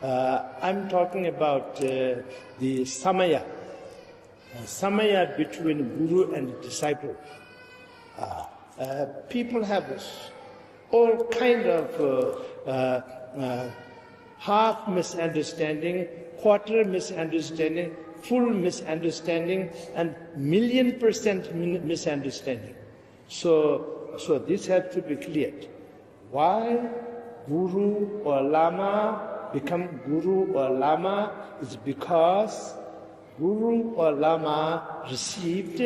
I'm talking about the Samaya. Samaya between Guru and disciple. People have all kind of half misunderstanding, quarter misunderstanding, full misunderstanding, and 1,000,000% misunderstanding. So this has to be cleared. Why Guru or Lama become Guru or Lama is because Guru or Lama received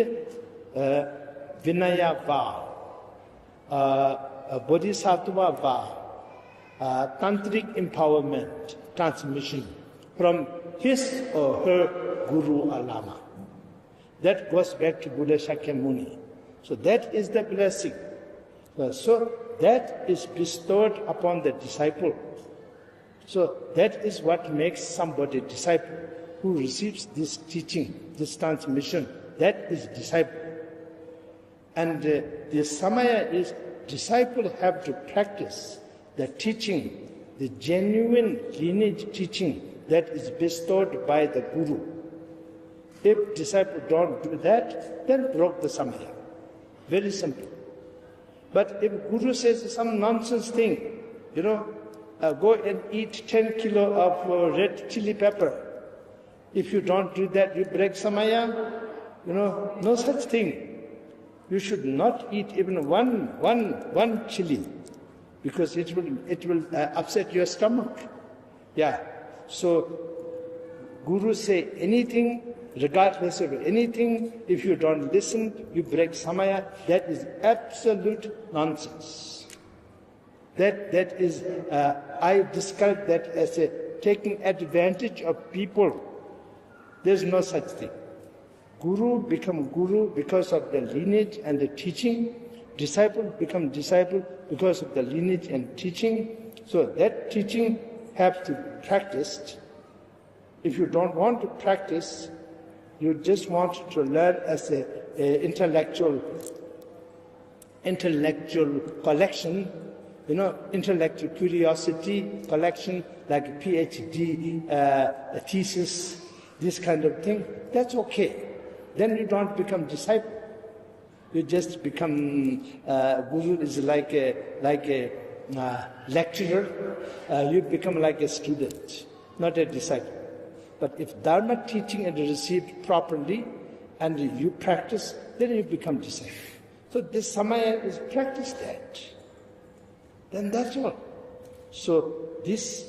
Vinaya vow, Bodhisattva vow, Tantric empowerment, transmission from his or her Guru or Lama. That goes back to Buddha Shakyamuni. So that is the blessing. So that is bestowed upon the disciple. So that is what makes somebody disciple, who receives this teaching, this transmission. That is disciple. And the Samaya is disciple have to practice the teaching, the genuine lineage teaching that is bestowed by the Guru. If disciple don't do that, then broke the Samaya. Very simple. But if Guru says some nonsense thing, go and eat 10 kilo of red chili pepper. If you don't do that, you break Samaya. No such thing. You should not eat even one chili, because it will upset your stomach. Yeah. So Guru say anything, regardless of anything, if you don't listen, you break Samaya. That is absolute nonsense. That is, I describe that as taking advantage of people. There's no such thing. Guru become Guru because of the lineage and the teaching. Disciple become disciple because of the lineage and teaching. So that teaching has to be practiced. If you don't want to practice, you just want to learn as an intellectual collection, intellectual curiosity collection, like a PhD, a thesis, this kind of thing, that's okay. Then you don't become disciple. You just become, Guru is like a lecturer. You become like a student, not a disciple. But if Dharma teaching is received properly and you practice, then you become disciple. So this Samaya is practice that. Then that's all. So this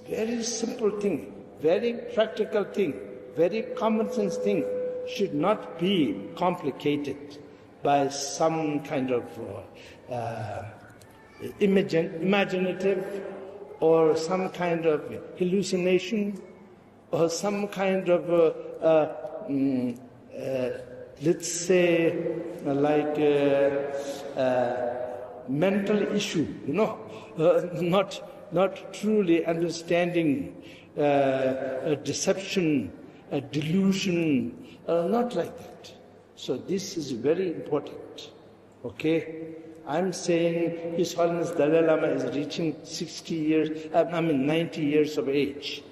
very simple thing, very practical thing, very common sense thing should not be complicated by some kind of imaginative or some kind of hallucination or some kind of, let's say, like mental issue, not truly understanding a deception, a delusion, not like that. So this is very important, okay? I'm saying His Holiness Dalai Lama is reaching 90 years of age.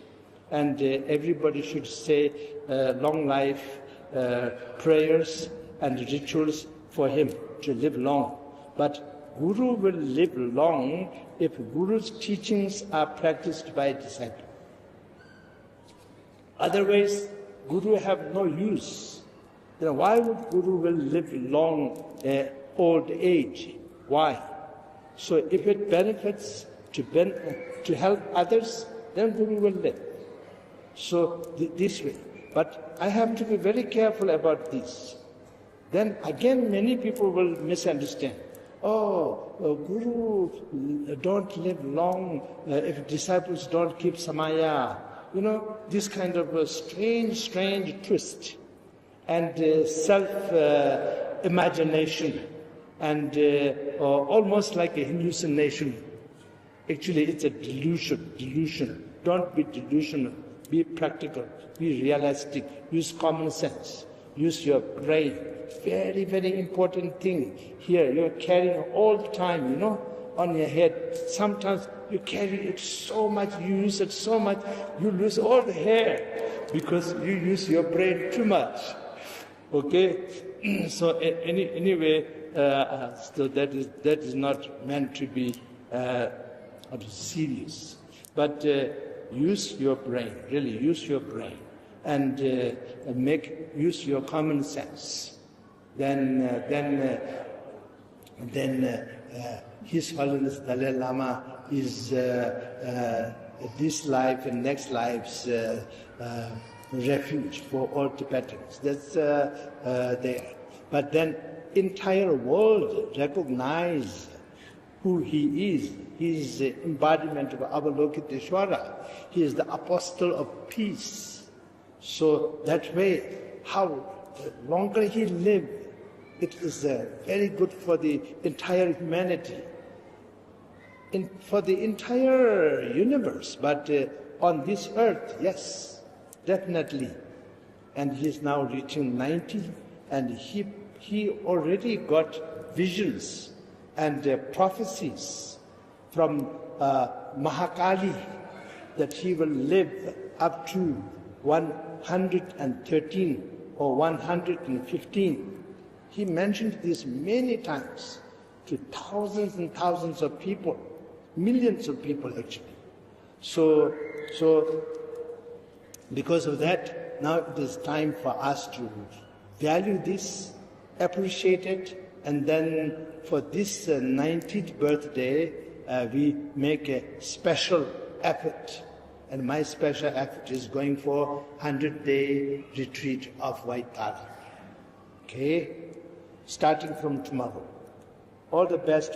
And everybody should say long life prayers and rituals for him to live long. But Guru will live long if Guru's teachings are practiced by a disciple. Otherwise, Guru have no use. Why would Guru will live long old age? Why? So if it benefits to help others, then Guru will live. So this way. But I have to be very careful about this. Then again many people will misunderstand. Guru don't live long if disciples don't keep Samaya. This kind of a strange twist and self-imagination and almost like a hallucination. Actually, it's a delusion. Don't be delusional. Be practical. Be realistic. Use common sense. Use your brain. Very, very important thing here. You're carrying all the time, on your head. Sometimes you carry it so much, you use it so much, you lose all the hair because you use your brain too much. Okay? So anyway, so that is not meant to be serious. But use your brain, really use your brain, and use your common sense. Then His Holiness Dalai Lama is this life and next life's refuge for all Tibetans. That's there. But then entire world recognize who he is. He is the embodiment of Avalokiteshvara. He is the apostle of peace. So that way, how longer he lived, it is very good for the entire humanity, for the entire universe. But on this earth, yes, definitely. And he is now reaching 90, and he already got visions and prophecies from Mahakali that he will live up to 113 or 115. He mentioned this many times to thousands and thousands of people, millions of people actually. So because of that, now it is time for us to value this, appreciate it, and then for this 90th birthday, we make a special effort. And my special effort is going for 100-day retreat of White Tara. Okay? Starting from tomorrow. All the best.